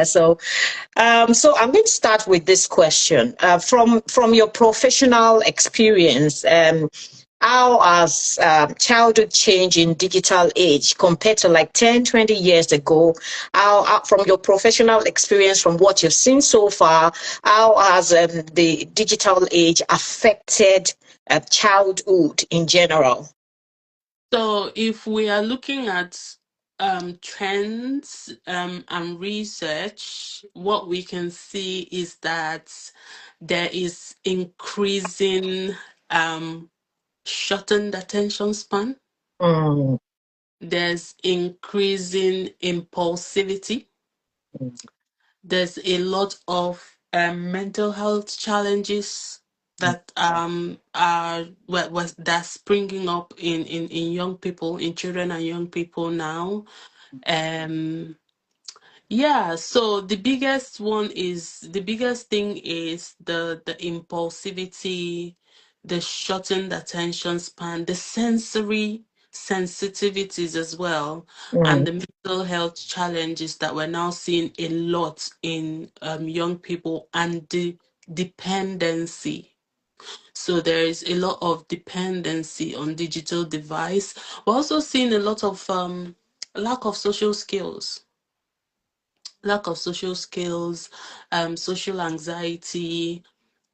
So I'm going to start with this question. From your professional experience, how has childhood changed in digital age compared to like 10, 20 years ago? From your professional experience, from what you've seen so far, how has the digital age affected childhood in general? So if we are looking at trends and research, what we can see is that there is increasing shortened attention span. Mm, There's increasing impulsivity. There's a lot of mental health challenges that are that's springing up in young people, in children and young people now. Um, yeah, so the biggest thing is the impulsivity, the shortened attention span, the sensory sensitivities as well, and mm, the mental health challenges that we're now seeing a lot in young people, and the dependency. So there is a lot of dependency on digital device. We're also seeing a lot of lack of social skills, social anxiety,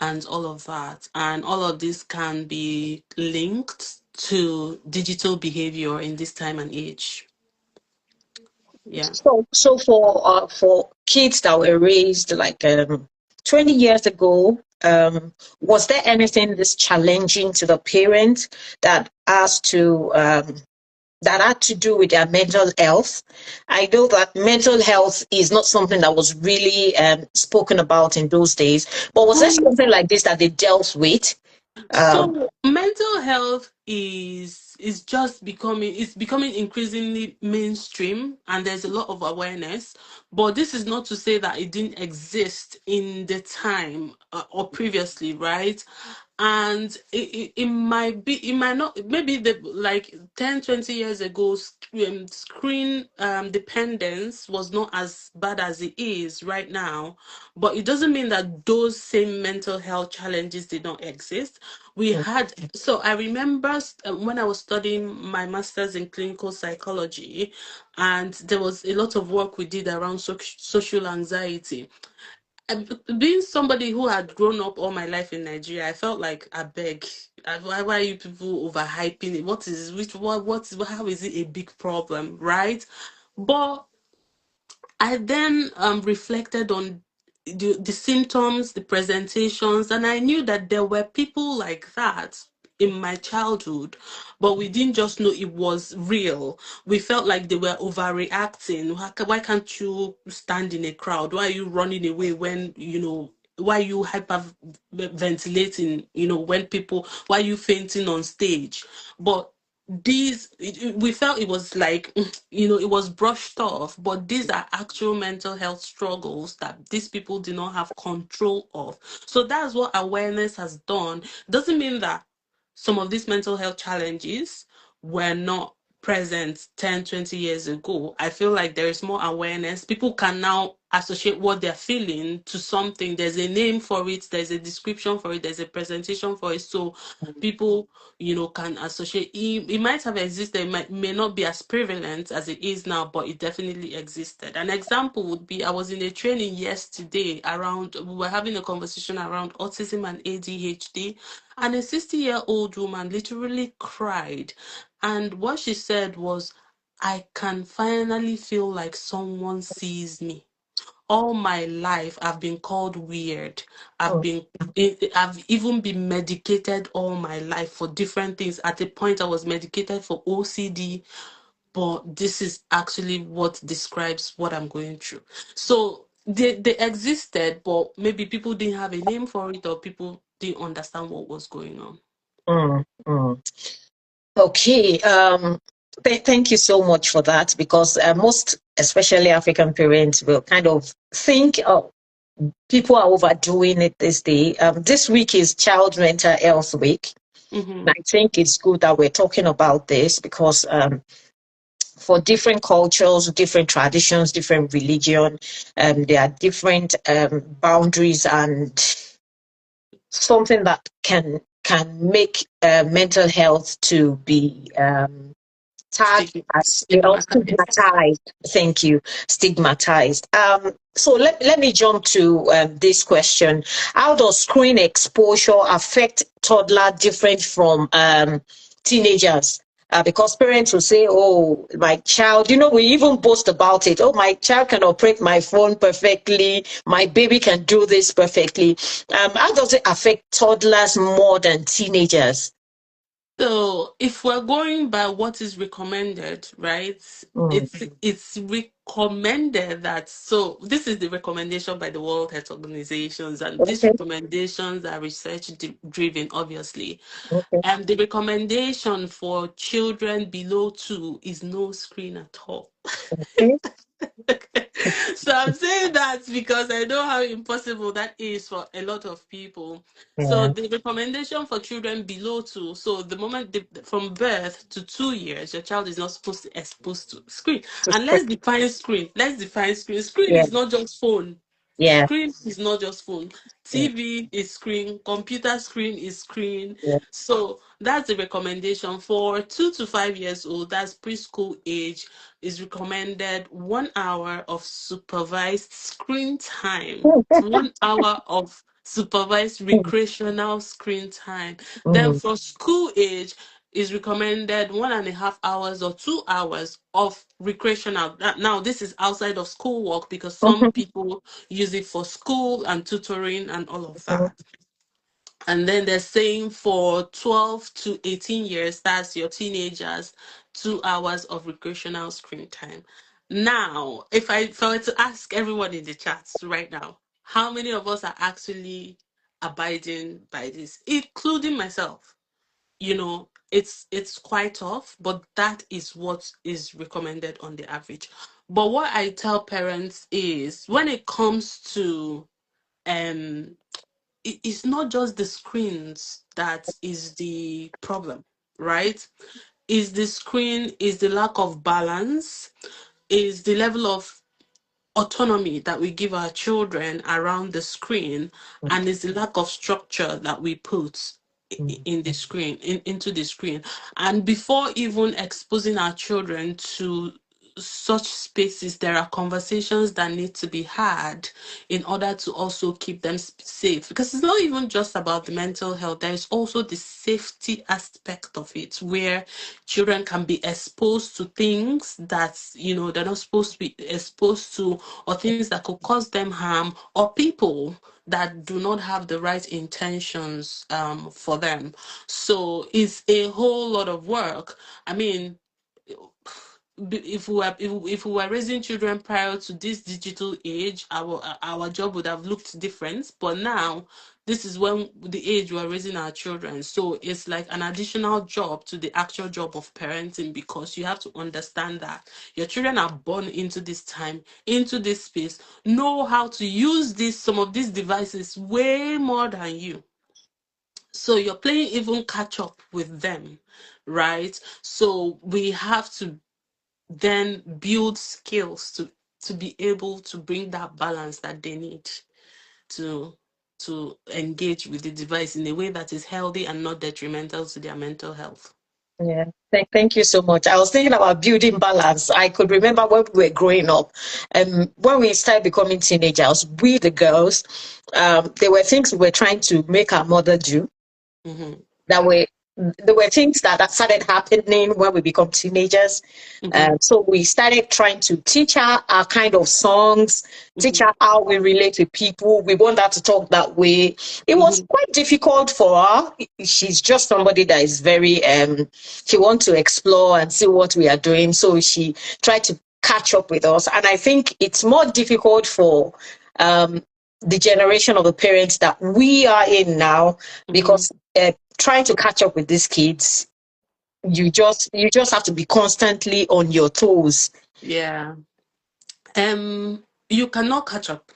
and all of that. And all of this can be linked to digital behavior in this time and age. Yeah. so for kids that were raised like 20 years ago, was there anything this challenging to the parent that had to do with their mental health? I know that mental health is not something that was really spoken about in those days, but was there something like this that they dealt with? Um, So mental health is just becoming increasingly mainstream, and there's a lot of awareness, but this is not to say that it didn't exist in the time or previously, right? And it might not, maybe the like 10, 20 years ago, screen dependence was not as bad as it is right now, but it doesn't mean that those same mental health challenges did not exist. We had, so I remember when I was studying my master's in clinical psychology, and there was a lot of work we did around social anxiety. Being somebody who had grown up all my life in Nigeria, I felt like, I beg, why are you people overhyping it? What is which what how is it a big problem, right? But I then reflected on the symptoms, the presentations, and I knew that there were people like that in my childhood, but we didn't just know it was real. We felt like they were overreacting. Why can't you stand in a crowd? Why are you running away when, why are you hyperventilating, when people, why are you fainting on stage? But we felt it was like, it was brushed off, but these are actual mental health struggles that these people do not have control of. So that's what awareness has done. Doesn't mean that some of these mental health challenges were not present 10, 20 years ago. I feel like there is more awareness. People can now associate what they're feeling to something. There's a name for it, there's a description for it, there's a presentation for it. So people, can associate. It might have existed, may not be as prevalent as it is now, but it definitely existed. An example would be, I was in a training yesterday we were having a conversation around autism and ADHD, and a 60-year-old woman literally cried. And what she said was, I can finally feel like someone sees me. All my life I've been called weird. mm, I've even been medicated all my life for different things. At a point I was medicated for OCD, but this is actually what describes what I'm going through. So they existed, but maybe people didn't have a name for it, or people didn't understand what was going on. mm, mm. Okay. Thank you so much for that, because most, especially African parents, will kind of think, oh, people are overdoing it this day. This week is Child Mental Health Week. And Mm-hmm. I think it's good that we're talking about this, because for different cultures, different traditions, different religion. There are different boundaries and something that can make mental health to be tagged as Stigmatized. stigmatized. Thank you, stigmatized. So let me jump to this question. How does screen exposure affect toddler different from teenagers? Because parents will say, oh, my child, we even boast about it. Oh, my child can operate my phone perfectly. My baby can do this perfectly. How does it affect toddlers more than teenagers? So if we're going by what is recommended, right? Mm. It's recommended that, so this is the recommendation by the World Health Organizations, and these Okay. recommendations are research driven, obviously. Okay. And the recommendation for children below 2 is no screen at all. Okay. So I'm saying that because I know how impossible that is for a lot of people. So Yeah. the recommendation for children below 2, so the moment from birth to 2 years, your child is not supposed to expose to screen. And let's define screen. Let's define screen. Screen Yeah. is not just phone. Yeah. Screen is not just phone. Yeah. TV is screen, computer screen is screen. Yeah. So that's the recommendation for 2 to 5 years old. That's preschool age. Is recommended 1 hour of supervised screen time. 1 hour of supervised recreational screen time. Then Mm. for school age, is recommended 1.5 hours or 2 hours of recreational. Now, this is outside of school work because some Mhm. people use it for school and tutoring and all of Mhm. that. And then they're saying for 12 to 18 years, that's your teenagers, 2 hours of recreational screen time. Now, if I were to ask everyone in the chats right now, how many of us are actually abiding by this, including myself? It's quite tough, but that is what is recommended on the average. But what I tell parents is when it comes to um it's not just the screens that is the problem, right? Is the screen, is the lack of balance, is the level of autonomy that we give our children around the screen, and is the lack of structure that we put in the screen, into the screen. And before even exposing our children to such spaces, there are conversations that need to be had in order to also keep them safe, because it's not even just about the mental health. There is also the safety aspect of it, where children can be exposed to things that they're not supposed to be exposed to, or things that could cause them harm, or people that do not have the right intentions for them. So it's a whole lot of work. I mean, if we were raising children prior to this digital age, our job would have looked different. But now, this is when the age we're raising our children. So it's like an additional job to the actual job of parenting, because you have to understand that your children are born into this time, into this space, know how to use some of these devices way more than you. So you're playing even catch up with them, right? So we have to then build skills to be able to bring that balance that they need to engage with the device in a way that is healthy and not detrimental to their mental health. Yeah. Thank you so much. I was thinking about building balance. I could remember when we were growing up, when we started becoming teenagers, we the girls, there were things we were trying to make our mother do Mm-hmm. that were there were things that started happening when we become teenagers. Mm-hmm. So we started trying to teach her our kind of songs, teach Mm-hmm. her how we relate with people. We want her to talk that way. It was Mm-hmm. quite difficult for her. She's just somebody that is very she wants to explore and see what we are doing. So she tried to catch up with us. And I think it's more difficult for the generation of the parents that we are in now, Mm-hmm. because trying to catch up with these kids, you just have to be constantly on your toes. Yeah. You cannot catch up.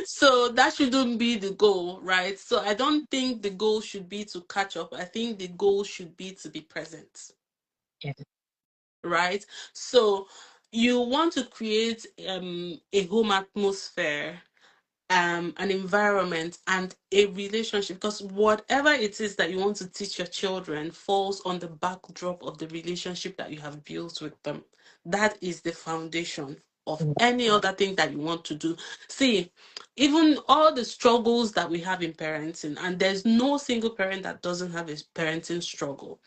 So that shouldn't be the goal, right? So I don't think the goal should be to catch up. I think the goal should be to be present. Yeah. right? So you want to create a home atmosphere, an environment and a relationship, because whatever it is that you want to teach your children falls on the backdrop of the relationship that you have built with them. That is the foundation of any other thing that you want to do. See, even all the struggles that we have in parenting, and there's no single parent that doesn't have a parenting struggle.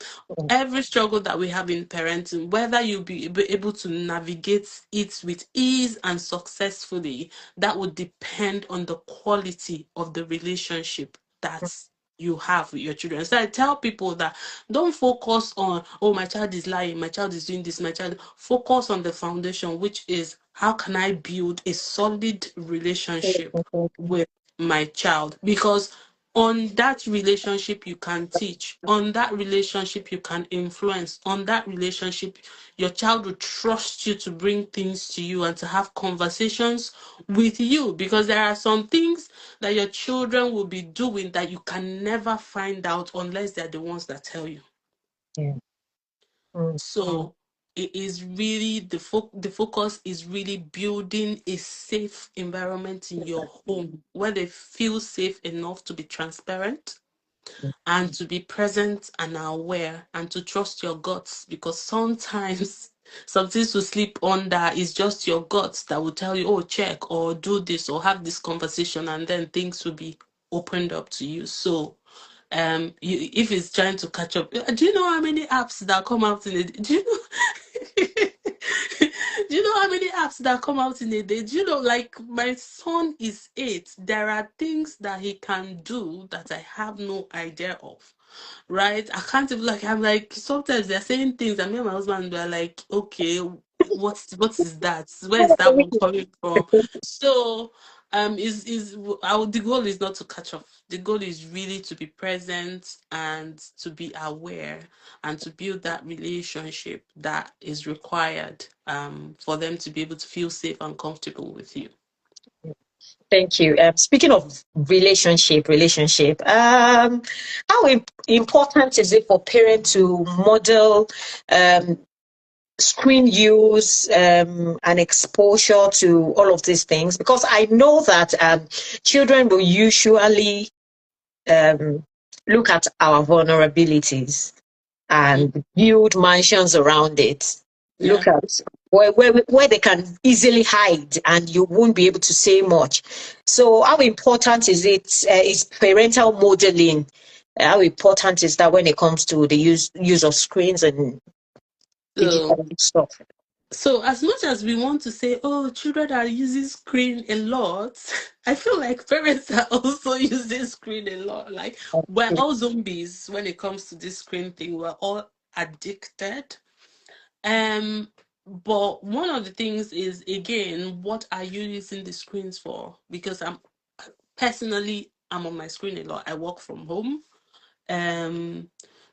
Every struggle that we have in parenting, whether you be able to navigate it with ease and successfully, that would depend on the quality of the relationship that you have with your children. So I tell people that don't focus on, oh, my child is lying, my child is doing this, my child. Focus on the foundation, which is how can I build a solid relationship with my child? Because on that relationship you can teach, on that relationship you can influence, on that relationship your child will trust you to bring things to you and to have conversations with you, because there are some things that your children will be doing that you can never find out unless they're the ones that tell you. Yeah. Mm. So it is really the focus is really building a safe environment in your home where they feel safe enough to be transparent and to be present and aware and to trust your guts, because sometimes some things to sleep under is just your guts that will tell you, oh, check or do this or have this conversation, and then things will be opened up to you. So if it's trying to catch up, do you know how many apps that come out in a do you know do you know how many apps that come out in a day? Do you know, like, my son is 8, there are things that he can do that I have no idea of, right? I can't even, like, I'm like, sometimes they're saying things and me and my husband are like, okay, what is that? Where is that one coming from? So the goal is not to catch up. The goal is really to be present and to be aware and to build that relationship that is required for them to be able to feel safe and comfortable with you. Thank you. Speaking of relationship, how important is it for parents to model um, screen use and exposure to all of these things? Because I know that children will usually um, look at our vulnerabilities and build mansions around it. Yeah. Look at where they can easily hide and you won't be able to say much. So how important is it, is parental modeling, how important is that when it comes to the use of screens and So digital stuff? So as much as we want to say, oh, children are using screen a lot, I feel like parents are also using screen a lot. Like, we're all zombies when it comes to this screen thing. We're all addicted. But one of the things is, again, what are you using the screens for? Because I'm on my screen a lot. I work from home.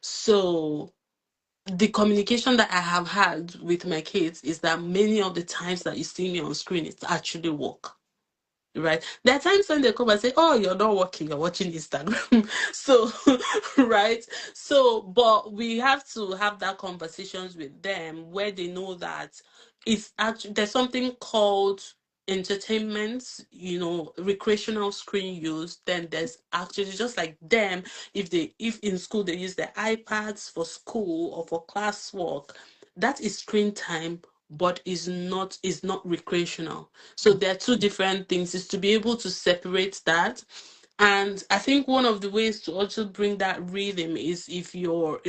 So the communication that I have had with my kids is that many of the times that you see me on screen, it's actually work. Right. There are times when they come and say, oh, you're not working, you're watching Instagram. So, right. So, but we have to have that conversations with them where they know that it's actually, there's something called entertainment, recreational screen use. Then there's actually, just like them, if in school they use their iPads for school or for classwork, that is screen time, but is not recreational. So there are two different things, is to be able to separate that. And I think one of the ways to also bring that rhythm is if you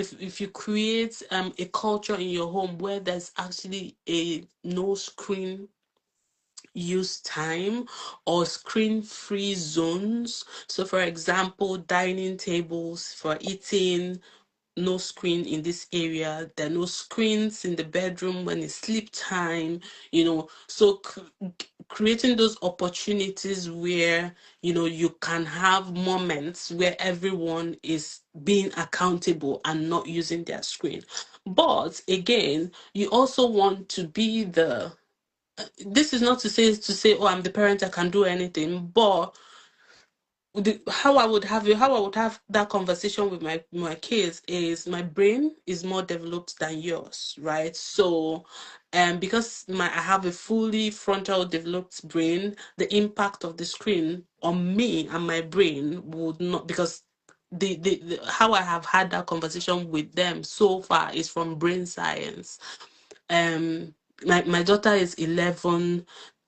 create a culture in your home where there's actually a no screen use time or screen free zones. So for example, dining tables for eating, no screen in this area. There are no screens in the bedroom when it's sleep time, So creating those opportunities where, you can have moments where everyone is being accountable and not using their screen. But again, you also want to be this is not to say, oh, I'm the parent, I can do anything, but how I would have that conversation with my kids is my brain is more developed than yours, right? So because I have a fully frontal developed brain, the impact of the screen on me and my brain would not, because the how I have had that conversation with them so far is from brain science. um my daughter is 11.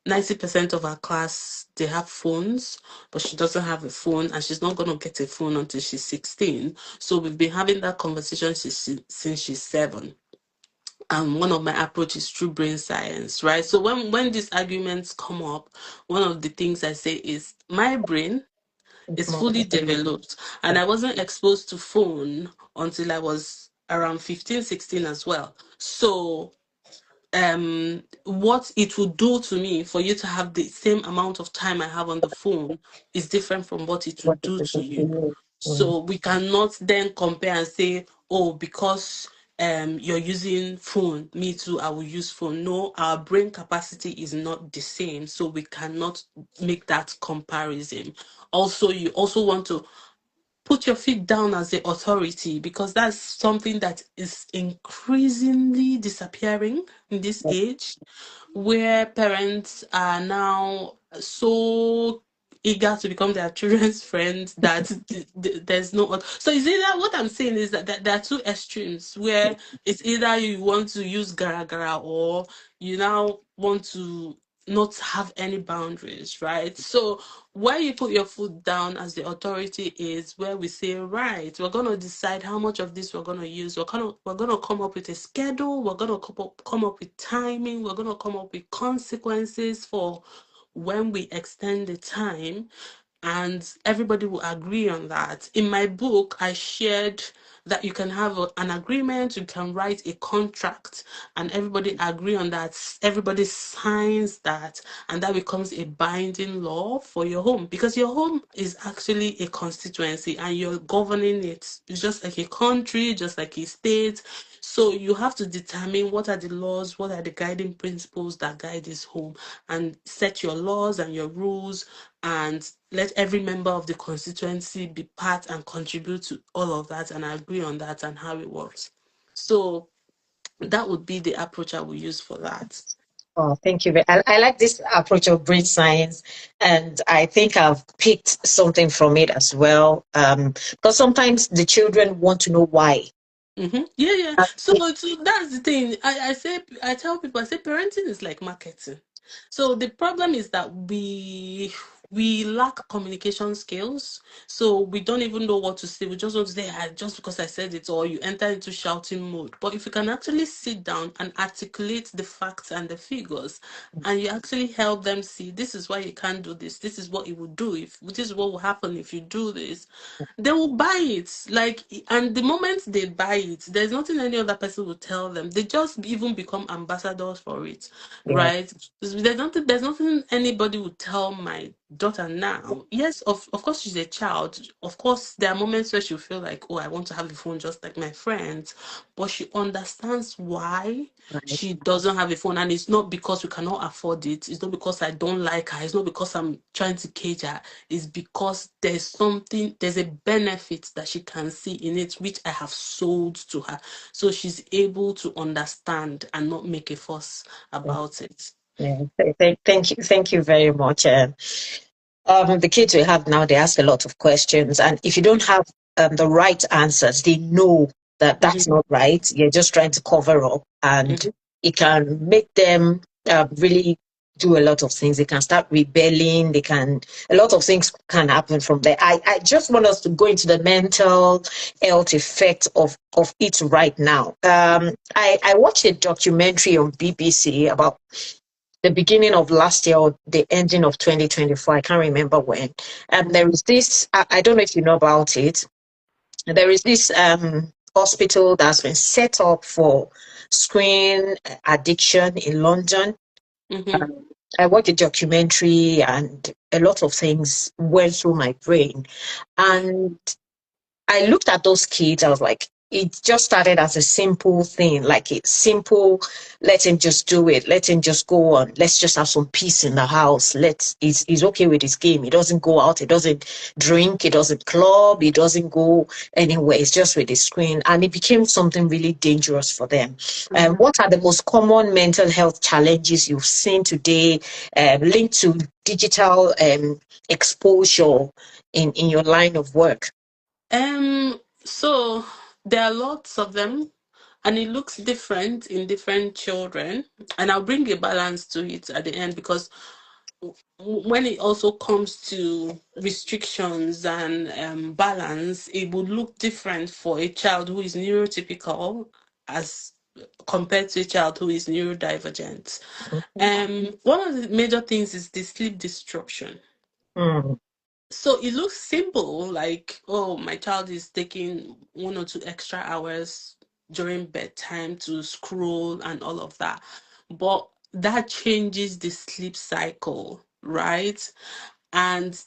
90% of her class, they have phones, but she doesn't have a phone, and she's not going to get a phone until she's 16. So we've been having that conversation since she's 7. And one of my approaches through brain science, right? So when these arguments come up, one of the things I say is my brain It's is more fully developed, and I wasn't exposed to phone until I was around 15, 16 as well. So what it would do to me for you to have the same amount of time I have on the phone is different from what it what would it do is to to you. you. Mm. So we cannot then compare and say, oh, because you're using phone, me too, I will use phone. No, our brain capacity is not the same, so we cannot make that comparison. Also, you also want to put your feet down as the authority, because that's something that is increasingly disappearing in this age, where parents are now so eager to become their children's friends that there's no so it's either, what I'm saying is that there are two extremes, where it's either you want to use gara gara, or you now want to not have any boundaries, right? So where you put your foot down as the authority is where we say, right, we're going to decide how much of this we're going to use. We're going to come up with a schedule. We're going to come up with timing. We're going to come up with consequences for when we extend the time, and everybody will agree on that. In my book, I shared that you can have an agreement, you can write a contract, and everybody agree on that. Everybody signs that, and that becomes a binding law for your home, because your home is actually a constituency and you're governing it. It's just like a country, just like a state. So you have to determine what are the laws, what are the guiding principles that guide this home, and set your laws and your rules, and let every member of the constituency be part and contribute to all of that and agree on that and how it works. So that would be the approach I would use for that. Oh, thank you. I like this approach of brain science, and I think I've picked something from it as well. Because sometimes the children want to know why. Yeah, yeah. Uh, So that's the thing. I tell people, I say parenting is like marketing. So the problem is that we lack communication skills. So we don't even know what to say. We just want to say, "Ah, just because I said it," or you enter into shouting mode. But if you can actually sit down and articulate the facts and the figures, and you actually help them see, this is why you can't do this. This is what it would do if this is what will happen if you do this, they will buy it. Like, and the moment they buy it, there's nothing any other person will tell them. They just even become ambassadors for it, yeah, right? There's nothing anybody would tell my daughter now. Yes, of course she's a child. Of course there are moments where she'll feel like, oh, I want to have a phone just like my friends, but she understands why right. she doesn't have a phone, and it's not because we cannot afford it. It's not because I don't like her. It's not because I'm trying to cage her. Is because there's a benefit that she can see in it, which I have sold to her. So she's able to understand and not make a fuss about it. Yeah. Thank you very much. The kids we have now, they ask a lot of questions, and if you don't have the right answers, they know that that's Mhm, not right. You're just trying to cover up, and mhm, it can make them really do a lot of things. They can start rebelling. A lot of things can happen from there. I just want us to go into the mental health effect of it right now. I watched a documentary on BBC about the beginning of last year or the ending of 2024. I can't remember when. And there is this, I don't know if you know about it. There is this hospital that's been set up for screen addiction in London. mhm, Um, I watched a documentary and a lot of things went through my brain. And I looked at those kids, I was like, it just started as a simple thing, like a simple, let him just do it, let him just go on, let's just have some peace in the house. He's okay with his game. He doesn't go out, he doesn't drink, he doesn't club, he doesn't go anywhere. It's just with his screen. And it became something really dangerous for them. Mhm. What are the most common mental health challenges you've seen today linked to digital exposure in your line of work? So there are lots of them, and it looks different in different children. And I'll bring a balance to it at the end, because when it also comes to restrictions and balance, it would look different for a child who is neurotypical as compared to a child who is neurodivergent. One of the major things is the sleep disruption. Mm, So it looks simple, like, oh, my child is taking 1 or 2 extra hours during bedtime to scroll and all of that. But that changes the sleep cycle, right? And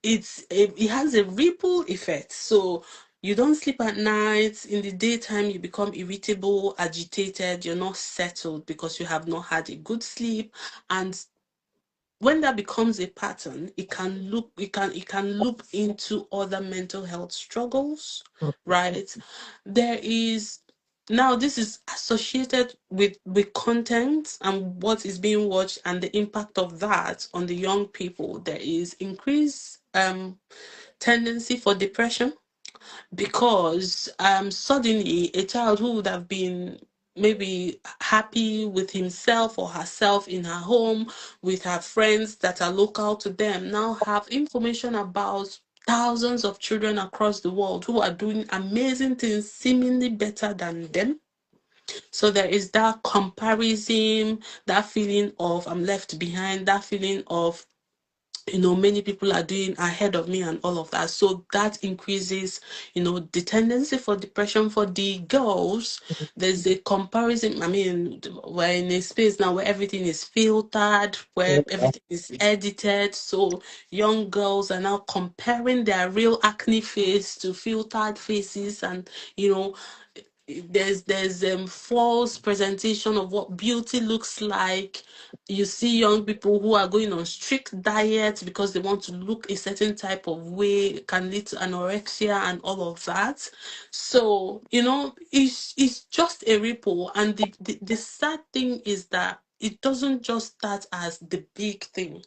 it has a ripple effect. So you don't sleep at night. In the daytime, you become irritable, agitated, you're not settled because you have not had a good sleep. And when that becomes a pattern, it can loop into other mental health struggles, mm, right? There is Now this is associated with content and what is being watched and the impact of that on the young people. There is increased tendency for depression, because suddenly a child who would have been maybe happy with himself or herself in her home with her friends that are local to them now have information about thousands of children across the world who are doing amazing things seemingly better than them. So there is that comparison, that feeling of I'm left behind, that feeling of many people are doing ahead of me and all of that. So that increases the tendency for depression. For the girls, there's a comparison. I mean, we're in a space now where everything is filtered, where yeah. everything is edited. So young girls are now comparing their real acne face to filtered faces, and you know there's false presentation of what beauty looks like. You see young people who are going on strict diets because they want to look a certain type of way. It can lead to anorexia and all of that. So it's just a ripple. And the sad thing is that it doesn't just start as the big thing,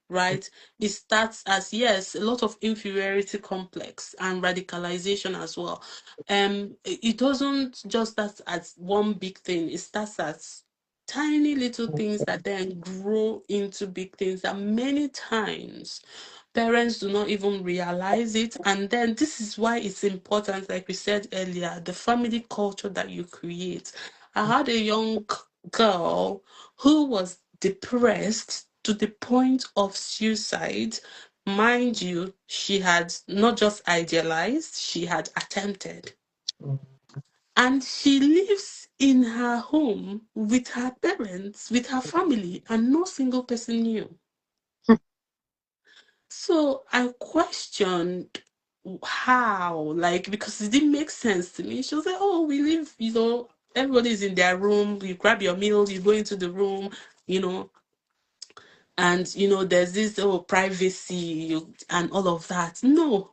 right? It starts as, yes, a lot of inferiority complex and radicalization as well. It doesn't just start as one big thing. It starts as tiny little things that then grow into big things. And many times parents do not even realize it. And then this is why it's important, like we said earlier, the family culture that you create. I had a young girl who was depressed to the point of suicide. Mind you, she had not just idealized, she had attempted. Mm, And she lives in her home with her parents, with her family, and no single person knew. So I questioned how, like, because it didn't make sense to me. She was like, oh, we live, everybody's in their room. You grab your meal, you go into the room, you know, and, there's this privacy and all of that. No,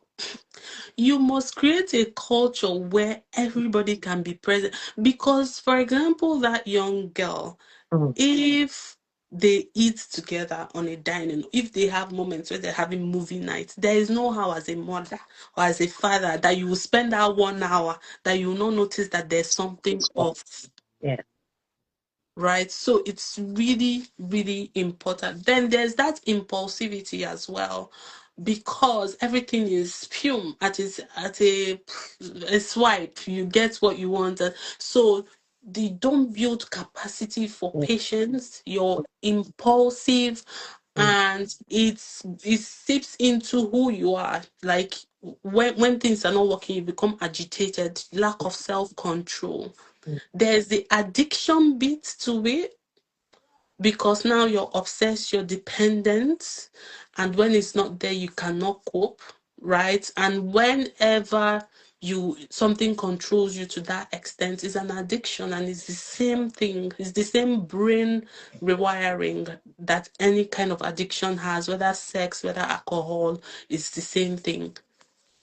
you must create a culture where everybody can be present. Because, for example, that young girl, mm, if they eat together on a dining, if they have moments where they're having movie nights, there is no how as a mother or as a father that you will spend that 1 hour that you will not notice that there's something off. yeah. Right, so it's really, really important. Then there's that impulsivity as well, because everything is spume at a swipe. You get what you want, so they don't build capacity for Mm, patience. You're impulsive, mm, and it seeps into who you are. Like when things are not working, you become agitated, lack of self-control. mm, There's the addiction bit to it, because now you're obsessed, you're dependent, and when it's not there, you cannot cope, right? And whenever something controls you to that extent, is an addiction, and it's the same thing. It's the same brain rewiring that any kind of addiction has, whether sex, whether alcohol. It's the same thing.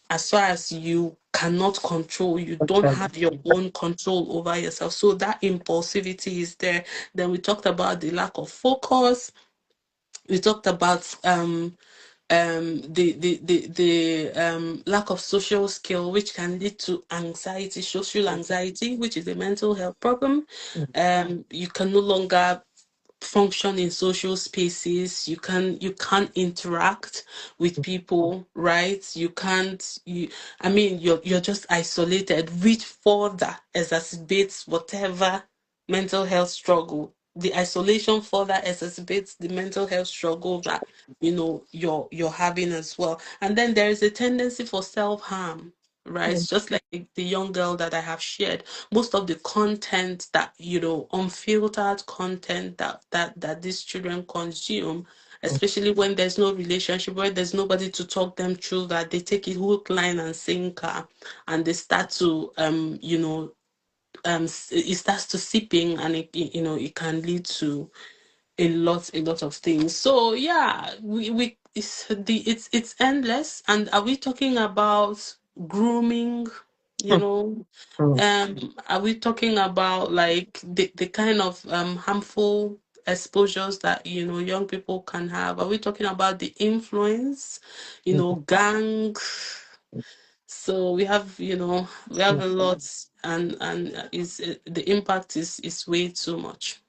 As far as you cannot control, you don't have your own control over yourself. So that impulsivity is there. Then we talked about the lack of focus. We talked about the lack of social skill, which can lead to anxiety, social anxiety, which is a mental health problem. You can no longer function in social spaces. You can't interact with people, right? You're just isolated, which further exacerbates whatever mental health struggle. The isolation further exacerbates the mental health struggle that you're having as well. And then there is a tendency for self-harm, right? It's just like the young girl that I have shared. Most of the content that, unfiltered content that these children consume, especially when there's no relationship, where there's nobody to talk them through that, they take it hook, line, and sinker, and they start to it starts to seeping, and it can lead to a lot of things. So yeah, it's endless. And are we talking about grooming, are we talking about like the kind of harmful exposures that young people can have? Are we talking about the influence, gang? So we have a lot, and the impact is way too much.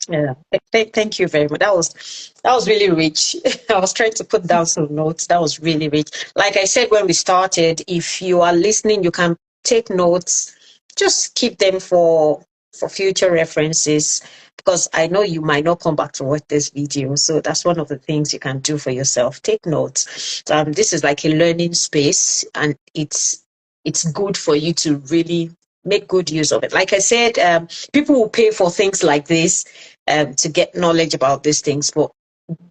Yeah, thank you very much. That was really rich. I was trying to put down some notes. That was really rich. Like I said when we started, if you are listening, you can take notes. Just keep them for future references, because I know you might not come back to watch this video. So that's one of the things you can do for yourself. Take notes. This is like a learning space, and it's good for you to really make good use of it. Like I said, people will pay for things like this to get knowledge about these things. But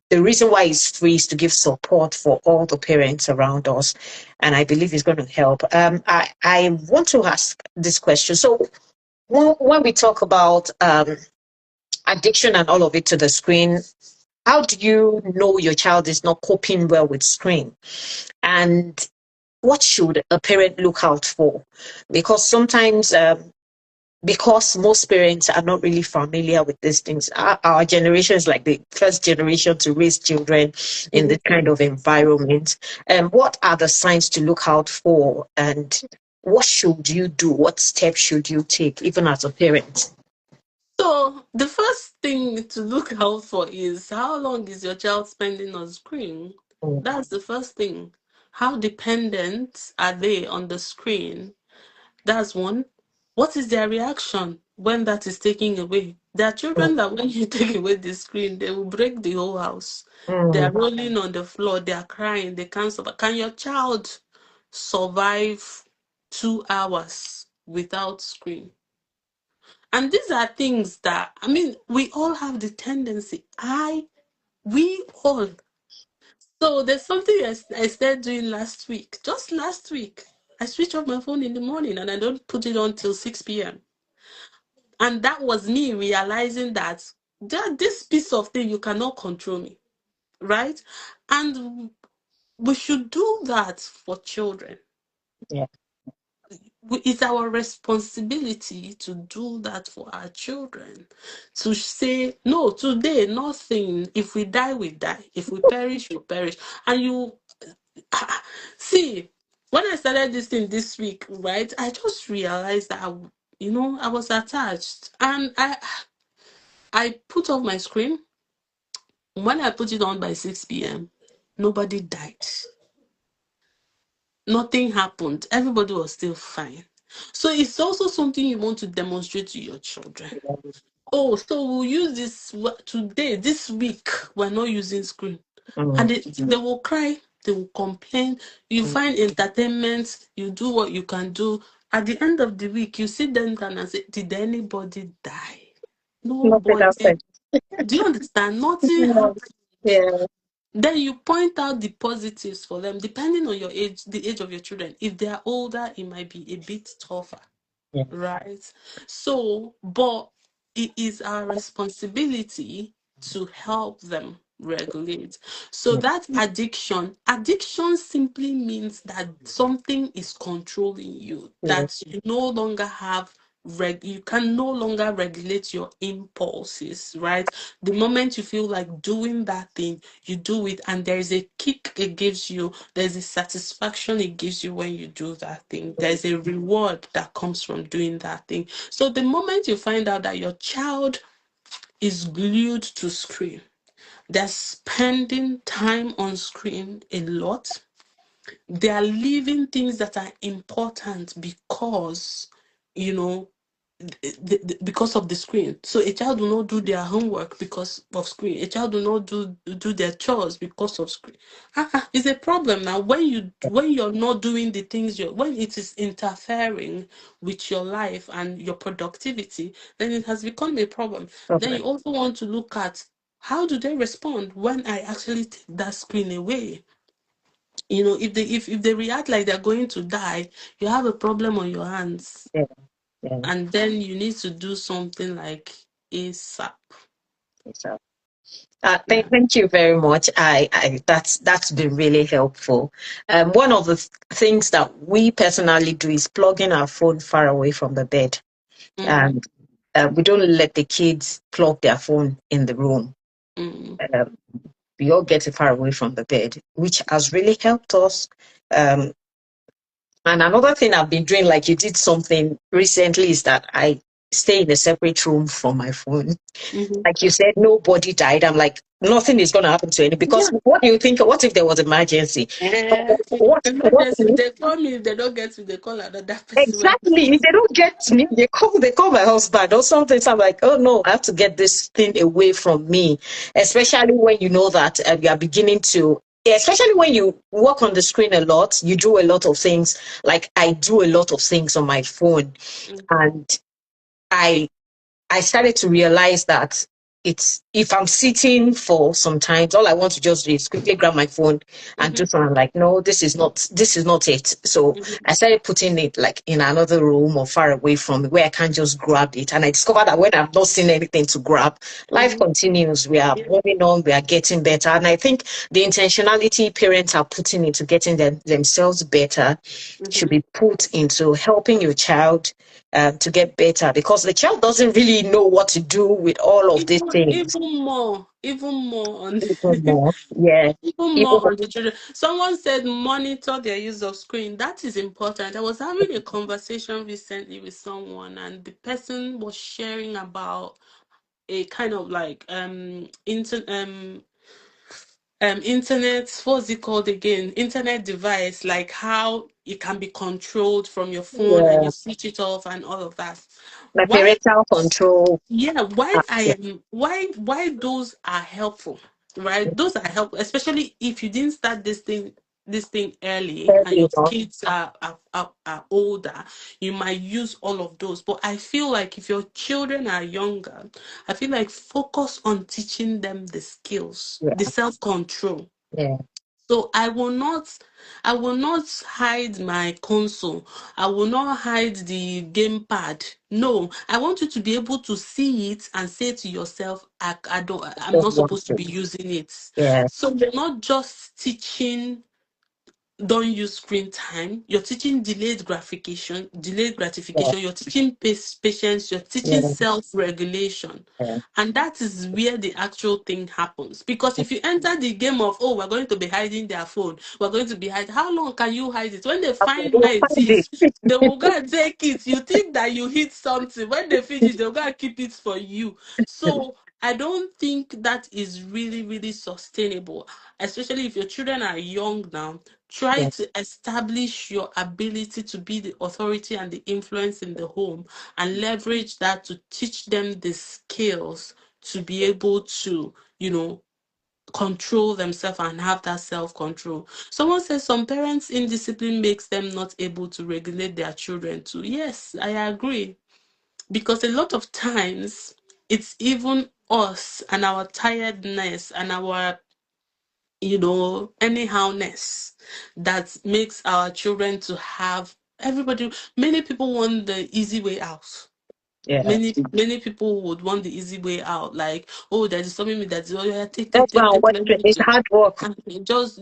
the reason why it's free is to give support for all the parents around us. And I believe it's going to help. I want to ask this question. So when we talk about addiction and all of it to the screen, how do you know your child is not coping well with screen? And what should a parent look out for? Because sometimes because most parents are not really familiar with these things. Our generation is like the first generation to raise children in this kind of environment. What are the signs to look out for, and what should you do? What steps should you take, even as a parent? So the first thing to look out for is, how long is your child spending on screen? That's the first thing. How dependent are they on the screen? That's one. What is their reaction when that is taken away? There are children that when you take away the screen, they will break the whole house. They are rolling on the floor, they are crying, they can't survive. Can your child survive 2 hours without screen? And these are things that, we all have the tendency. We all. So there's something I started doing last week. Just last week, I switch off my phone in the morning and I don't put it on till 6 p.m. And that was me realizing that this piece of thing, you cannot control me, right? And we should do that for children. Yeah. It's our responsibility to do that for our children, to say, no, today, nothing. If we die, we die. If we perish, we perish. And you see, when I started this thing this week, right, I just realized that I was attached, and I put off my screen. When I put it on by 6 p.m., nobody died. Nothing happened. Everybody was still fine. So it's also something you want to demonstrate to your children. Oh, so we'll use this today, this week, we're not using screen. And they will cry, they will complain. You find entertainment, you do what you can do. At the end of the week, you sit them down and say, did anybody die? Nothing Nobody. happened. Do you understand? Nothing happened. Yeah. Then you point out the positives for them, depending on your age, the age of your children. If they are older, it might be a bit tougher, Yeah. right? So, but it is our responsibility to help them regulate. So Yeah. that addiction simply means that something is controlling you, Yeah. that you no longer have you can no longer regulate your impulses, right? The moment you feel like doing that thing, you do it, and there is a kick it gives you, there's a satisfaction it gives you when you do that thing, there's a reward that comes from doing that thing. So the moment you find out that your child is glued to screen, they're spending time on screen a lot, they are leaving things that are important because, you know, because of the screen. So a child will not do their homework because of screen. A child will not do their chores because of screen. It's a problem now when you're not doing the things when it is interfering with your life and your productivity, then it has become a problem. Then Problem. you also want to look at how do they respond when I actually take that screen away. If they react like they're going to die, you have a problem on your hands, Yeah. Yeah. and then you need to do something like ASAP. So, Yeah. thank you very much. That's been really helpful. One of the things that we personally do is plugging our phone far away from the bed, Mm-hmm. and we don't let the kids plug their phone in the room. Mm-hmm. Um, we all get it far away from the bed, which has really helped us. Um, and another thing I've been doing, like you did something recently, is that I stay in a separate room from my phone. Mm-hmm. Like you said, nobody died. I'm like, nothing is going to happen to any, because Yeah. what do you think? What if there was emergency? What Emergency. if, They call me. If they don't get me, they call another person. exactly. If they don't get me, they call my husband or something. So I'm like, oh no, I have to get this thing away from me. Especially when you know that you are beginning to, especially when you work on the screen a lot, you do a lot of things. Like I do a lot of things on my phone, Mm-hmm. and I I started to realize that it's, if I'm sitting for some time, all I want to just do is quickly grab my phone and do Mm-hmm. something. Like, no, this is not it. So Mm-hmm. I started putting it like in another room or far away from me where I can't just grab it. And I discovered that when I've not seen anything to grab, life Mm-hmm. continues. We are Yeah. moving on, we are getting better. And I think the intentionality parents are putting into getting themselves better should Mm-hmm. be put into helping your child to get better, because the child doesn't really know what to do with all of these things. Even more on Even more, yeah, even even more on the children. Someone said monitor their use of screen. That is important. I was having a conversation recently with someone, and the person was sharing about a kind of like internet, what's it called again, internet device, like how it can be controlled from your phone and yeah, you switch it off and all of that. like Why parental control. Yeah, why I Yeah, am why those are helpful, right? Those are helpful, especially if you didn't start this thing early and early your on. kids are older, you might use all of those. But I feel like if your children are younger, I feel like focus on teaching them the skills, Yeah, the self-control. yeah, So I will not hide my console. I will not hide the gamepad. No, I want you to be able to see it and say to yourself, I'm don't not want supposed to to. be using it. Yeah, So you're not just teaching don't use screen time. You're teaching delayed yeah, gratification. You're teaching patience. You're teaching yeah, self-regulation. yeah. And that is where the actual thing happens. Because if you enter the game of, oh, we're going to be hiding their phone, we're going to be hiding, how long can you hide it? When they Okay, find we'll where it find it. is, they will go and take it. You think that you hit something. When they finish, they'll go and keep it for you. So I don't think that is really, really sustainable, especially if your children are young now. Try Yeah, to establish your ability to be the authority and the influence in the home, and leverage that to teach them the skills to be able to, control themselves and have that self-control. Someone says some parents' indiscipline makes them not able to regulate their children too. Yes, I agree. Because a lot of times it's even us and our tiredness and our anyhowness that makes our children to have many people want the easy way out. Yeah. Many people would want the easy way out, like, oh, there's something that's, oh yeah, That's why let me it's hard work. and just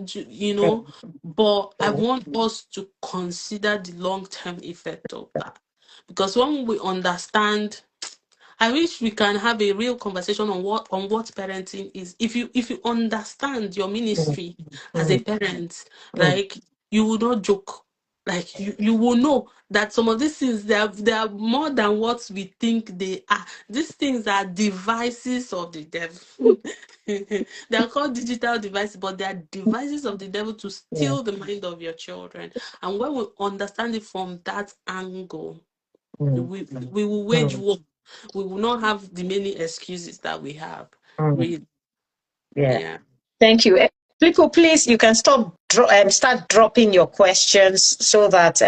but I want us to consider the long-term effect of that, because when we understand, I wish we can have a real conversation on what parenting is. If you understand your ministry as a Mm, parent, mm, like, you will not joke. Like, you will know that some of these things, they are more than what we think they are. These things are devices of the devil. They are called digital devices, but they are devices of the devil to yeah. steal the mind of your children. And when we understand it from that angle, Mm, we will wage mm, war. We will not have the many excuses that we have. mm, Really, yeah. yeah. Thank you. People, please, you can start dropping your questions so that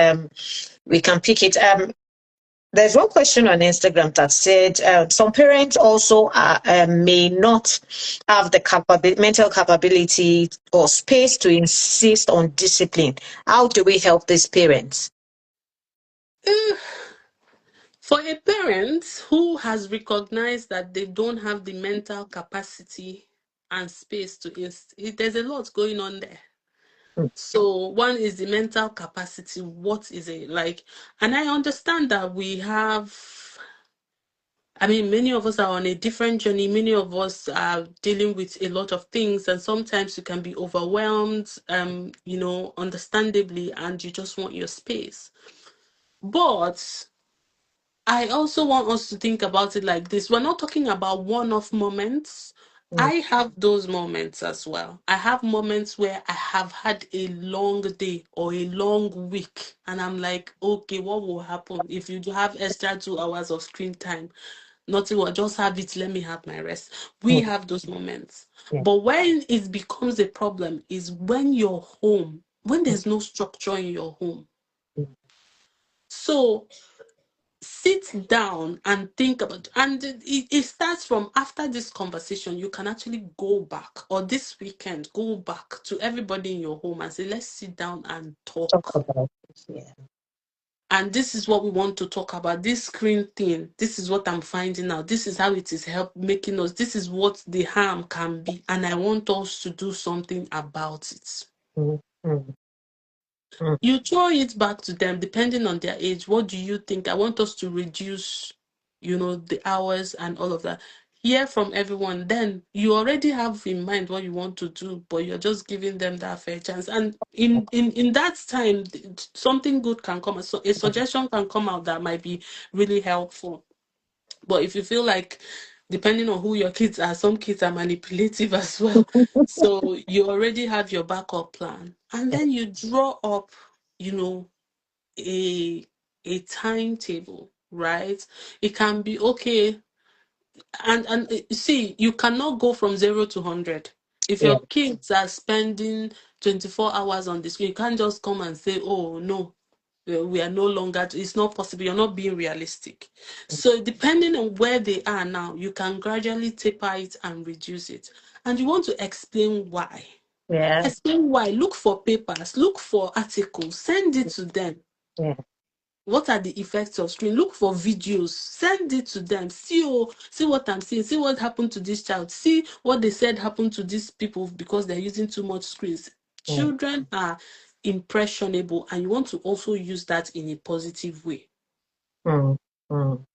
we can pick it. There's one question on Instagram that said some parents also may not have the mental capability or space to insist on discipline. How do we help these parents? Eh, For a parent who has recognized that they don't have the mental capacity and space there's a lot going on there. Mm, So one is the mental capacity. What is it like? And I understand that many of us are on a different journey. Many of us are dealing with a lot of things, and sometimes you can be overwhelmed, understandably, and you just want your space. But I also want us to think about it like this. We're not talking about one-off moments. mm, I have those moments as well. I have moments where I have had a long day or a long week, and I'm like, okay, what will happen if you have extra 2 hours of screen time? Nothing will, just have it, let me have my rest. We mm, have those moments. yeah, But when it becomes a problem is when you're home, when there's no structure in your home. mm, So sit down and think about, and it starts from after this conversation. You can actually go back, or this weekend go back to everybody in your home and say, let's sit down and talk talk. about it. Yeah. And this is what we want to talk about. This screen thing, this is what I'm finding out. This is how it is making us. This is what the harm can be. And I want us to do something about it. Mm, mm, mm, You throw it back to them depending on their age. What do you think? I want us to reduce, the hours and all of that. Hear from everyone. Then you already have in mind what you want to do, but you're just giving them that fair chance. And in that time, something good can come. So a suggestion can come out that might be really helpful. But if you feel like, depending on who your kids are, some kids are manipulative as well. So you already have your backup plan. And then you draw up, you know, a timetable, right? It can be okay. And see, you cannot go from 0 to 100. If yeah. your kids are spending 24 hours on the screen, you can't just come and say, oh no, we are no longer, it's not possible. You're not being realistic. So depending on where they are now, you can gradually taper it and reduce it. And you want to explain why. Yeah. Explain why. Look for papers, look for articles, send it to them. Yeah. What are the effects of screen? Look for videos, send it to them. See what I'm seeing, see what happened to this child, see what they said happened to these people because they're using too much screens. Mm, Children are impressionable, and you want to also use that in a positive way. mm, mm,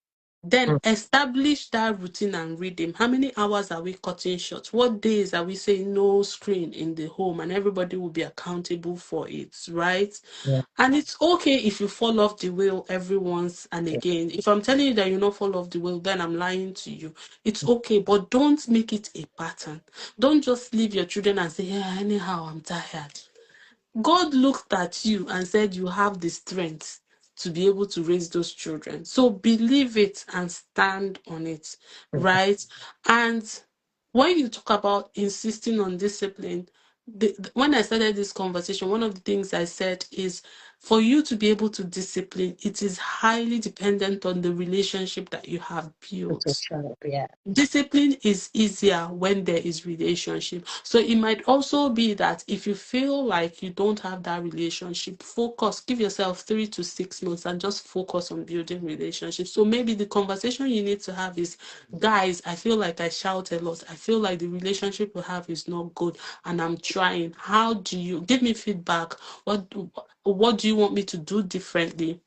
Then mm, establish that routine and rhythm. How many hours are we cutting short? What days are we saying no screen in the home? And everybody will be accountable for it, right? yeah. And it's okay if you fall off the wheel every once and again. If I'm telling you that you not fall off the wheel, then I'm lying to you. It's okay, but don't make it a pattern. Don't just leave your children and say, yeah, anyhow, I'm tired. God looked at you and said you have the strength to be able to raise those children. So believe it and stand on it, Mm, right? And when you talk about insisting on discipline, when I started this conversation, one of the things I said is for you to be able to discipline, it is highly dependent on the relationship that you have It's a built. child, yeah. Discipline is easier when there is relationship. So it might also be that if you feel like you don't have that relationship, focus, give yourself 3 to 6 months and just focus on building relationships. So maybe the conversation you need to have is, guys, I feel like I shout a lot. I feel like the relationship we have is not good and I'm trying. How do you give me feedback? What do you want me to do differently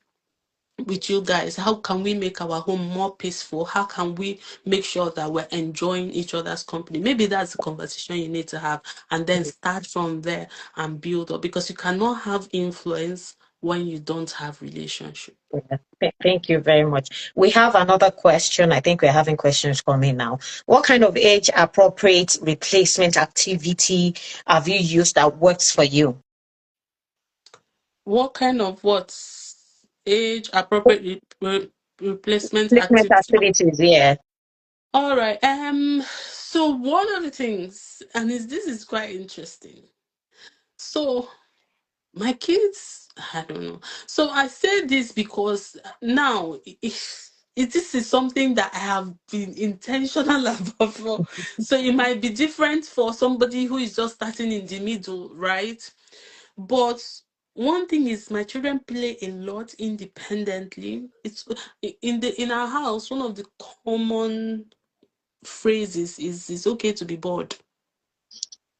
with you guys? How can we make our home more peaceful? How can we make sure that we're enjoying each other's company? Maybe that's the conversation you need to have, and then start from there and build up, because you cannot have influence when you don't have relationship. Yeah. Thank you very much. We have another question. I think we're having questions coming now. What kind of age appropriate replacement activity have you used that works for you? What kind of age appropriate replacement Replacement activity? activities, yeah. All right. So one of the things, and this is quite interesting. So my kids, I don't know. So I say this because now, if this is something that I have been intentional about. So it might be different for somebody who is just starting in the middle, right? But one thing is, my children play a lot independently. It's in our house. One of the common phrases is, "It's okay to be bored."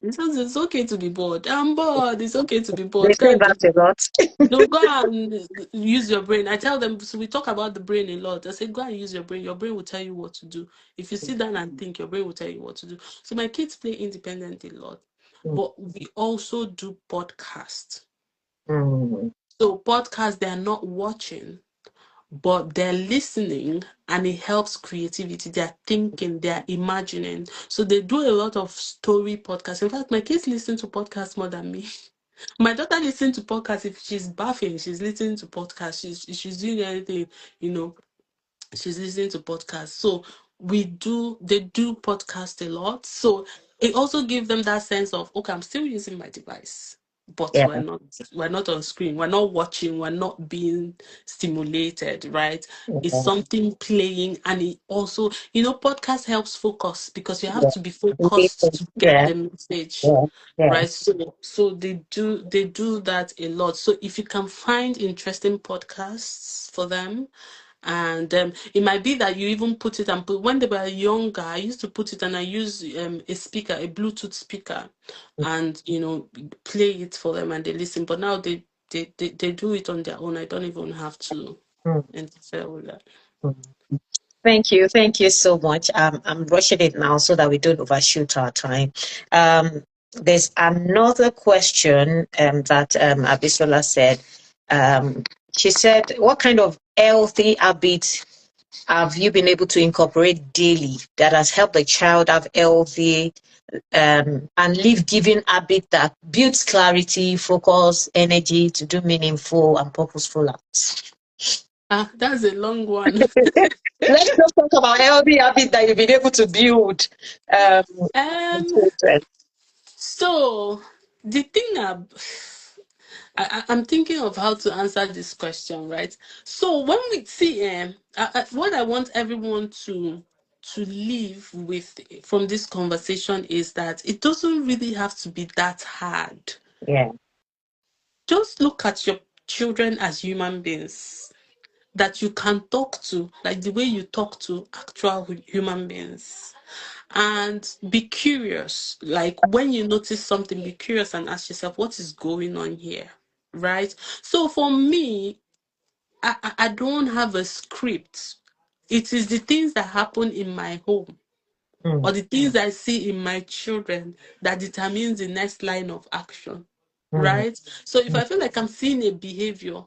It's okay to be bored. I'm bored. It's okay to be They bored. Go say and do. that a lot. No, go and use your brain. I tell them, so we talk about the brain a lot. I say, go and use your brain. Your brain will tell you what to do. If you sit down and think, your brain will tell you what to do. So my kids play independent a lot, but we also do podcasts. Mm. So podcasts, they are not watching, but they're listening, and it helps creativity. They're thinking, they're imagining. So they do a lot of story podcasts. In fact, my kids listen to podcasts more than me. My daughter listens to podcasts. If she's bathing, she's listening to podcasts. She's doing anything, you know, she's listening to podcasts. So they do podcast a lot. So it also gives them that sense of, okay, I'm still using my device, but Yeah. we're not on screen, we're not watching, we're not being stimulated, right? It's Yeah. something playing, and it also, podcast helps focus, because you have Yeah. to be focused to get Yeah. the message, Yeah. Yeah. right? So they do that a lot. So if you can find interesting podcasts for them, and it might be that you even put it and put, when they were younger, I used to put it and I use a speaker, a Bluetooth speaker, and play it for them and they listen. But now they do it on their own. I don't even have to Mm. interfere with that. Mm. Thank you. Thank you so much. I'm rushing it now so that we don't overshoot our time. There's another question that Abisola said. She said, what kind of healthy habits have you been able to incorporate daily that has helped the child have healthy and live giving habit that builds clarity, focus, energy to do meaningful and purposeful acts? That's a long one. Let's just talk about healthy habits that you've been able to build. um Children. so the thing I'm thinking of how to answer this question, right? So when we see, what I want everyone to leave with from this conversation is that it doesn't really have to be that hard. Yeah. Just look at your children as human beings that you can talk to, like the way you talk to actual human beings. And be curious. Like when you notice something, be curious and ask yourself, what is going on here? Right? So for me, I don't have a script. It is the things that happen in my home or Mm, the things I see in my children that determines the next line of action. mm, Right? So if mm, I feel like I'm seeing a behavior,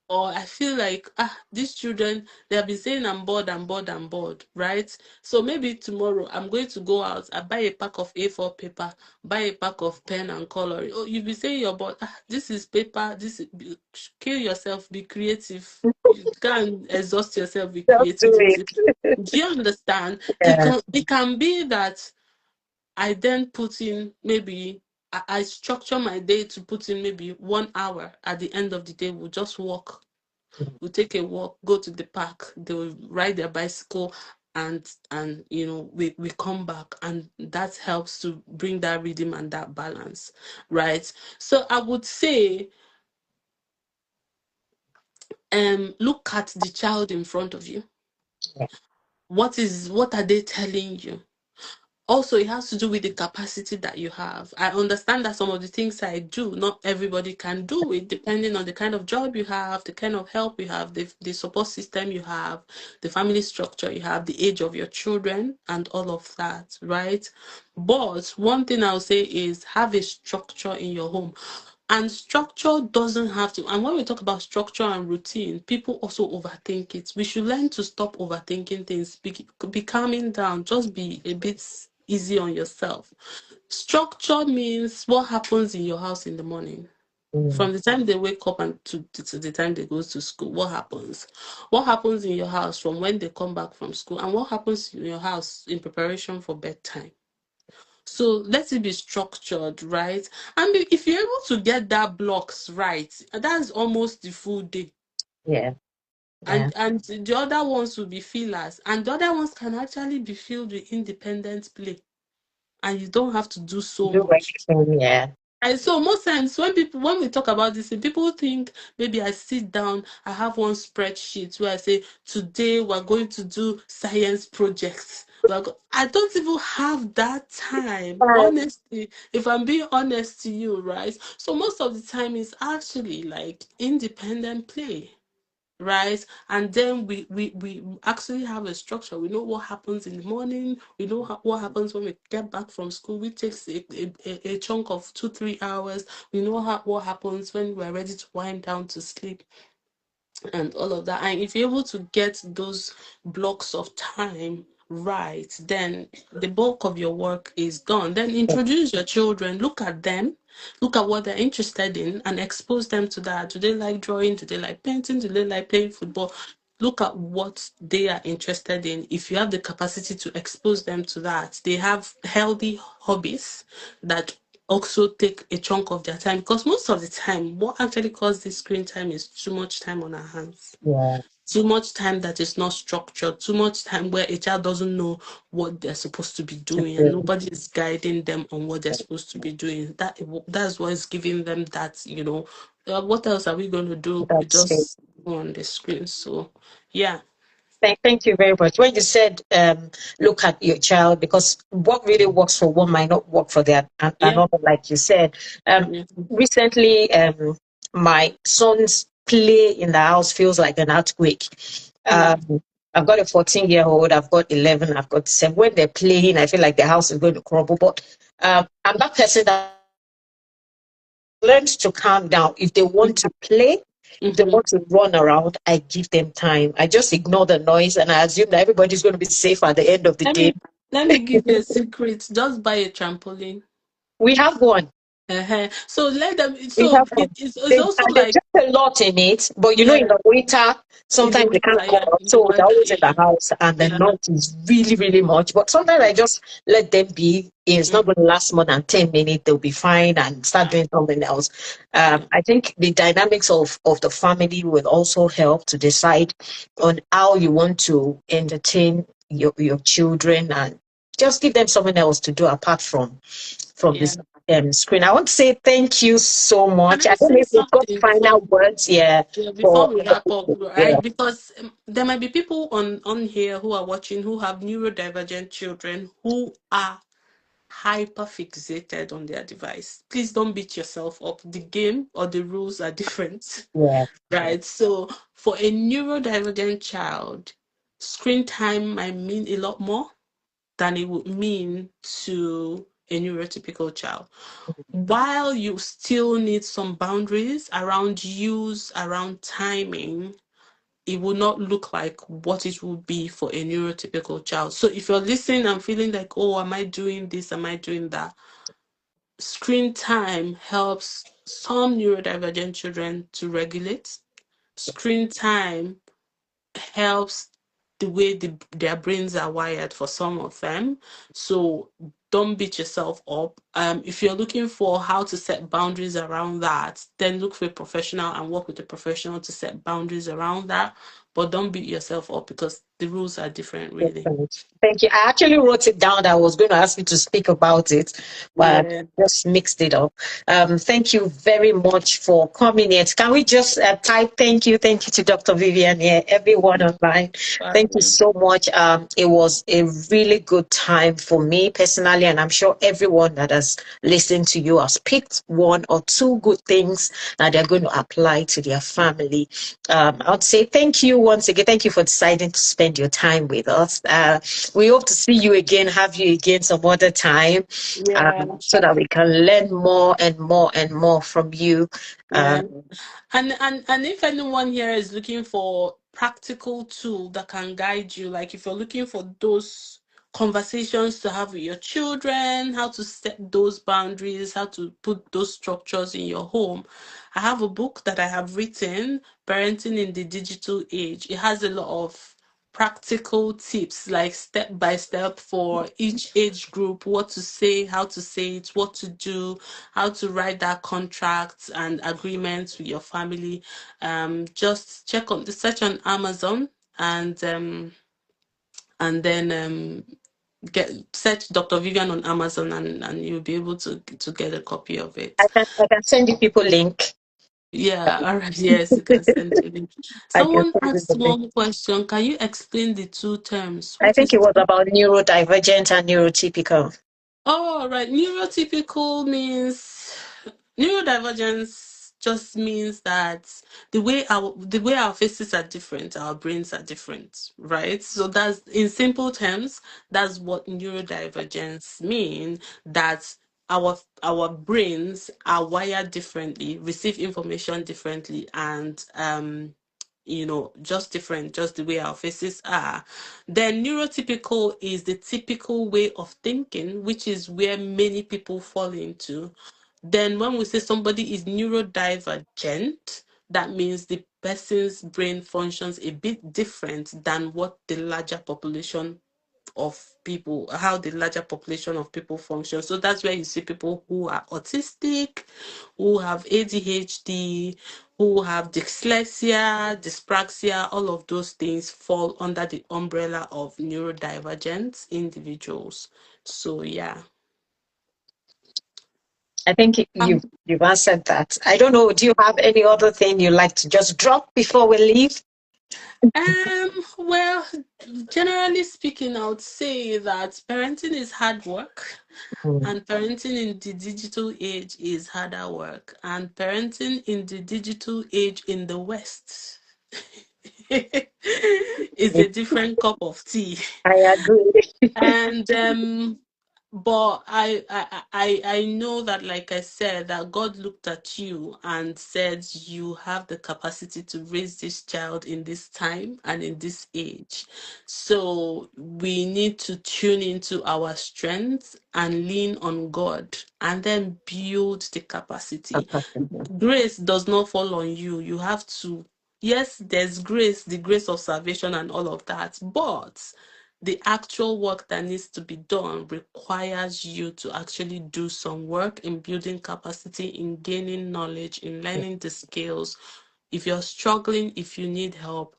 or I feel like these children, they have been saying I'm bored, I'm bored, I'm bored, right? So maybe tomorrow I'm going to go out, I buy a pack of A4 paper, buy a pack of pen and color. Oh, you'll be saying you're bored. This is paper, kill yourself, be creative. You can't exhaust yourself with just do creativity. it. Do you understand? Yeah. It can be that I then put in maybe I structure my day to put in maybe 1 hour at the end of the day. We'll just walk. We'll take a walk, go to the park. They will ride their bicycle, and we come back, and that helps to bring that rhythm and that balance, right? So I would say, look at the child in front of you. Yeah. What are they telling you? Also, it has to do with the capacity that you have. I understand that some of the things I do, not everybody can do it, depending on the kind of job you have, the kind of help you have, the support system you have, the family structure you have, the age of your children, and all of that, right? But one thing I'll say is have a structure in your home. And structure doesn't have to, and when we talk about structure and routine, people also overthink it. We should learn to stop overthinking things, be calming down, just be a bit easy on yourself. Structure means what happens in your house in the morning. Mm. From the time they wake up and to the time they go to school, what happens? What happens in your house from when they come back from school? And what happens in your house in preparation for bedtime? So let it be structured, right? And if you're able to get that blocks right, that's almost the full day. Yeah. Yeah. And the other ones will be fillers. And the other ones can actually be filled with independent play. And you don't have to do so Do much. everything. Yeah. And so most times when we talk about this, people think maybe I sit down, I have one spreadsheet where I say today we're going to do science projects. I don't even have that time, honestly, if I'm being honest to you, right? So most of the time it's actually like independent play, right? And then we actually have a structure. We know what happens in the morning. We know what happens when we get back from school, which takes a chunk of 2-3 hours. We know what happens when we're ready to wind down to sleep and all of that. And if you're able to get those blocks of time right, then the bulk of your work is done. Then introduce your children, look at them, look at what they're interested in, and expose them to that. Do they like drawing? Do they like painting? Do they like playing football? Look at what they are interested in. If you have the capacity to expose them to that, they have healthy hobbies that also take a chunk of their time, because most of the time what actually causes this screen time is too much time on our hands, Yeah. too much time that is not structured, too much time where a child doesn't know what they're supposed to be doing and nobody is guiding them on what they're supposed to be doing. That's what is giving them that, what else are we going to do? We That's it. just go on the screen. So yeah. Thank you very much. When you said look at your child, because what really works for one might not work for the Yeah. another, like you said. Yeah. Recently, my son's play in the house feels like an earthquake. Yeah. I've got a 14-year-old, I've got 11, I've got 7. When they're playing, I feel like the house is going to crumble. But I'm that person that learns to calm down. If they want to play, if they Mm-hmm. want to run around, I give them time. I just ignore the noise and I assume that everybody's going to be safe at the end of the let day. me let me give you a secret. Just buy a trampoline. We have one. So let them. We So have one. it's also There's like, just a lot in it, but you know, in yeah, the winter, in the sometimes they can't winter, go yeah, out, in the so they're weather, always in yeah, the house, and the yeah, noise is really, really much. But sometimes I just let them be. It's not mm, going to last more than 10 minutes. They'll be fine and start yeah, doing something else. yeah, I think the dynamics of the family will also help to decide on how you want to entertain your children, and just give them something else to do apart from yeah. this screen. I want to say thank you so Can much. I I don't know say if you've got something final words, yeah, before for we wrap up, yeah, right? Because there might be people on here who are watching who have neurodivergent children who are hyper fixated on their device. Please don't beat yourself up. The game or the rules are different. yeah, Right. So for a neurodivergent child, screen time might mean a lot more than it would mean to a neurotypical child. While you still need some boundaries around use, around timing, it will not look like what it would be for a neurotypical child. So if you're listening and feeling like, oh, am I doing this? Am I doing that? Screen time helps some neurodivergent children to regulate. Screen time helps the way their brains are wired for some of them. So don't beat yourself up. If you're looking for how to set boundaries around that, then look for a professional and work with a professional to set boundaries around that. But don't beat yourself up because the rules are different, really. Thank you. I actually wrote it down. I was going to ask you to speak about it, but Yeah. just mixed it up. Thank you very much for coming here. Can we just type thank you to Dr. Vivian here, everyone online. Thank you so much. It was a really good time for me personally, and I'm sure everyone that has listened to you has picked one or two good things that they're going to apply to their family. I'd say thank you once again. Thank you for deciding to spend your time with us. We hope to see you again, have you again some other time, Yeah. so that we can learn more and more and more from you. Yeah. And if anyone here is looking for practical tool that can guide you, like if you're looking for those conversations to have with your children, how to set those boundaries, how to put those structures in your home, I have a book that I have written, Parenting in the Digital Age. It has a lot of practical tips, like step by step for each age group, what to say, how to say it, what to do, how to write that contracts and agreements with your family. Just check on the search on Amazon and then get search Dr. Vivian on Amazon and you'll be able to get a copy of it. I can send you people link. Yeah, all right. Yes, you can send to me. I can Someone send you asked the link. one question. Can you explain the two terms? I What think is it was about neurodivergent and neurotypical. Oh, right. Neurotypical means neurodivergence just means that the way our faces are different, our brains are different, right? So that's in simple terms, that's what neurodivergence mean, that our brains are wired differently, receive information differently, and just different, just the way our faces are. Then neurotypical is the typical way of thinking, which is where many people fall into. Then when we say somebody is neurodivergent, that means the person's brain functions a bit different than what the larger population of people, how the larger population of people function. So that's where you see people who are autistic, who have ADHD, who have dyslexia, dyspraxia, all of those things fall under the umbrella of neurodivergent individuals. So yeah. I think you've answered that. I don't know. Do you have any other thing you like to just drop before we leave? Well, generally speaking, I would say that parenting is hard work, and parenting in the digital age is harder work, and parenting in the digital age in the West is a different cup of tea. I agree. And but I know that, like I said, that God looked at you and said you have the capacity to raise this child in this time and in this age. So we need to tune into our strengths and lean on God and then build the capacity. Grace does not fall on you. You have to, yes, there's grace, the grace of salvation and all of that, but the actual work that needs to be done requires you to actually do some work in building capacity, in gaining knowledge, in learning the skills. If you're struggling, if you need help,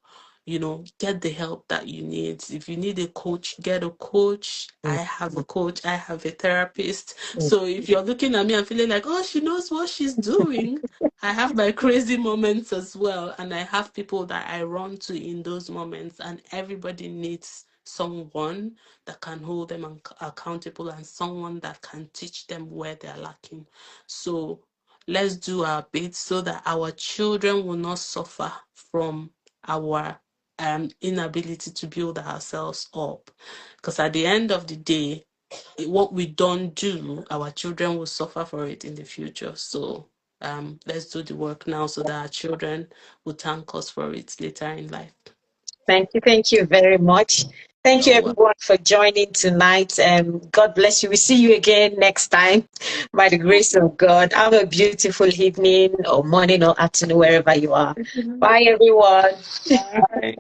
get the help that you need. If you need a coach, get a coach. I have a coach, I have a therapist. So if you're looking at me and feeling like, oh, she knows what she's doing, I have my crazy moments as well. And I have people that I run to in those moments, and everybody needs someone that can hold them accountable and someone that can teach them where they're lacking. So let's do our bit so that our children will not suffer from our inability to build ourselves up. Because at the end of the day, what we don't do, our children will suffer for it in the future. So let's do the work now so that our children will thank us for it later in life. Thank you very much. Thank you You're welcome. everyone for joining tonight. God bless you. We see you again next time by the grace of God. Have a beautiful evening or morning or afternoon wherever you are. Bye everyone. Bye.